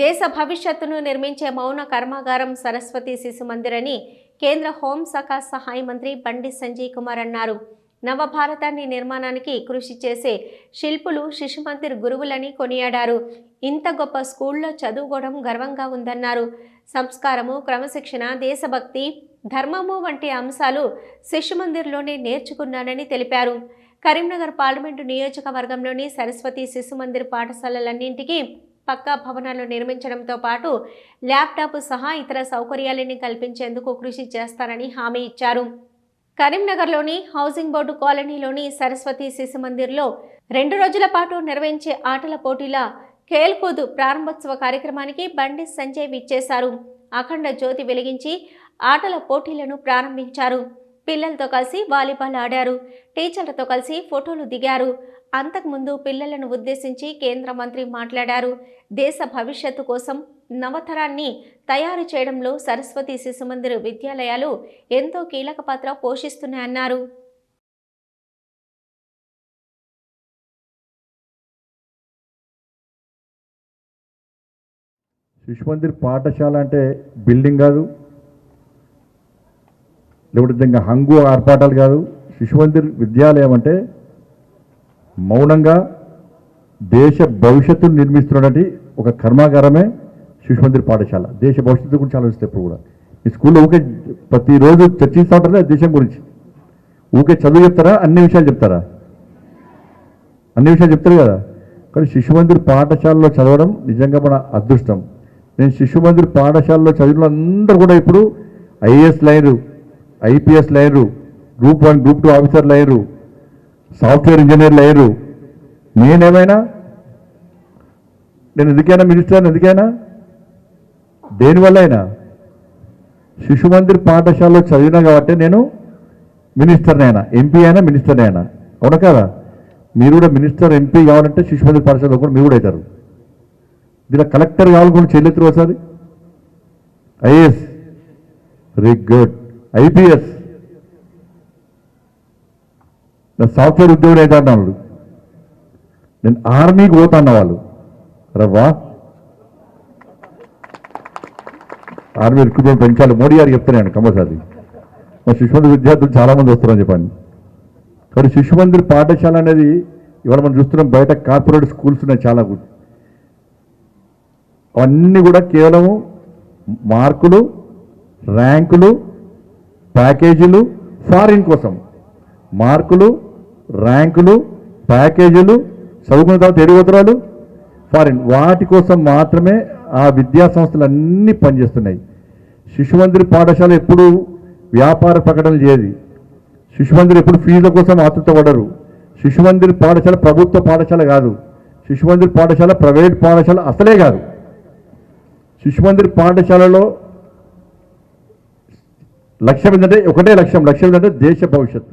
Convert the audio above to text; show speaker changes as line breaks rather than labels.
దేశ భవిష్యత్తును నిర్మించే మౌన కర్మాగారం సరస్వతి శిశు మందిర్ అని కేంద్ర హోంశాఖ సహాయ మంత్రి బండి సంజయ్ కుమార్ అన్నారు. నవభారతాన్ని నిర్మాణానికి కృషి చేసే శిల్పులు శిశు మందిర్ గురువులని కొనియాడారు. ఇంత గొప్ప స్కూల్లో చదువుకోవడం గర్వంగా ఉందన్నారు. సంస్కారము, క్రమశిక్షణ, దేశభక్తి, ధర్మము వంటి అంశాలు శిశు మందిర్లోనే నేర్చుకున్నానని తెలిపారు. కరీంనగర్ పార్లమెంటు నియోజకవర్గంలోని సరస్వతి శిశు మందిర్ పాఠశాలలన్నింటికీ పక్కా భవనాలు నిర్మించడంతో పాటు ల్యాప్టాప్ సహా ఇతర సౌకర్యాలను కల్పించేందుకు కృషి చేస్తారని హామీ ఇచ్చారు. కరీంనగర్లోని హౌసింగ్ బోర్డు కాలనీలోని సరస్వతి శిశు మందిర్లో 2 రోజుల పాటు నిర్వహించే ఆటల పోటీల ఖేల్కూద్ ప్రారంభోత్సవ కార్యక్రమానికి బండి సంజయ్ విచ్చేశారు. అఖండ జ్యోతి వెలిగించి ఆటల పోటీలను ప్రారంభించారు. పిల్లలతో కలిసి వాలీబాల్ ఆడారు. టీచర్లతో కలిసి ఫోటోలు దిగారు. అంతకుముందు పిల్లలను ఉద్దేశించి కేంద్ర మంత్రి మాట్లాడారు. దేశ భవిష్యత్తు కోసం నవతరాన్ని తయారు చేయడంలో సరస్వతి శిశు మందిర్ విద్యాలయాలు ఎంతో కీలక పాత్ర పోషిస్తున్నాయన్నారు.
శిశు మందిర్ పాఠశాల అంటే బిల్డింగ్ కాదు, లేకపోతే హంగు ఆర్పాటాలు కాదు. శిశు మందిర్ విద్యాలయం అంటే మౌనంగా దేశ భవిష్యత్తును నిర్మిస్తున్నటువంటి ఒక కర్మాగారమే శిశు మందిర్ పాఠశాల. దేశ భవిష్యత్తు గురించి ఆలోచిస్తే ఇప్పుడు కూడా ఈ స్కూల్లో ఊకే ప్రతిరోజు చర్చిస్తూ ఉంటారా దేశం గురించి? ఊకే చదువు చెప్తారా? అన్ని విషయాలు చెప్తారా? అన్ని విషయాలు చెప్తారు కదా. కానీ శిశు మందిర్ పాఠశాలలో చదవడం నిజంగా మన అదృష్టం. నేను శిశు మందిర్ పాఠశాలలో చదివిన అందరూ కూడా ఇప్పుడు IAS liner, IPS liner, group 1, group 2 officer liner, software ఇంజనీర్లు అయ్యారు. నేను ఎందుకైనా మినిస్టర్? ఎందుకైనా దేనివల్ల అయినా శిశు మందిర్ పాఠశాలలో చదివినా కాబట్టి నేను మినిస్టర్నైనా, ఎంపీ అయినా, మినిస్టర్నైనా. అవునా కదా? మీరు కూడా మినిస్టర్, ఎంపీ కావాలంటే శిశు మందిర్ పాఠశాలలో కూడా మీరు కూడా అవుతారు. దీనిలో కలెక్టర్ కావాలనుకుంటే చెల్లెత్తురు ఒకసారి. IAS, very good. ఐపీఎస్, నేను సాఫ్ట్వేర్ ఉద్యోగులు అయితే అన్నాడు. నేను ఆర్మీకి పోతా అన్న వాళ్ళు రవ్వా ఆర్మీ రిక్రూట్మెంట్ పెంచాలి. మోడీ గారికి చెప్తున్నాను కంపల్సరీ. మా శిశు మందిర్ విద్యార్థులు చాలామంది వస్తారని చెప్పండి. కాబట్టి శిశు మందిర్ పాఠశాల అనేది ఇవాళ మనం చూస్తున్నాం. బయట కార్పొరేట్ స్కూల్స్ ఉన్నాయి చాలా. అవన్నీ కూడా కేవలం మార్కులు, ర్యాంకులు, ప్యాకేజీలు, ఫారిన్ కోసం. మార్కులు, ర్యాంకులు, ప్యాకేజీలు, చదువుకున్న తర్వాత ఎడిపోతురాలు, ఫారిన్, వాటి కోసం మాత్రమే ఆ విద్యా సంస్థలు అన్నీ పనిచేస్తున్నాయి. శిశు మందిర్ పాఠశాల ఎప్పుడు వ్యాపార ప్రకటనలు చేయదు. శిశు మందిర్ ఎప్పుడు ఫీజుల కోసం ఆతృతపడరు. శిశు మందిర్ పాఠశాల ప్రభుత్వ పాఠశాల కాదు. శిశు మందిర్ పాఠశాల ప్రైవేట్ పాఠశాల అసలే కాదు. శిశు మందిర్ పాఠశాలలో లక్ష్యం ఏంటంటే ఒకటే లక్ష్యం ఏంటంటే దేశ భవిష్యత్తు.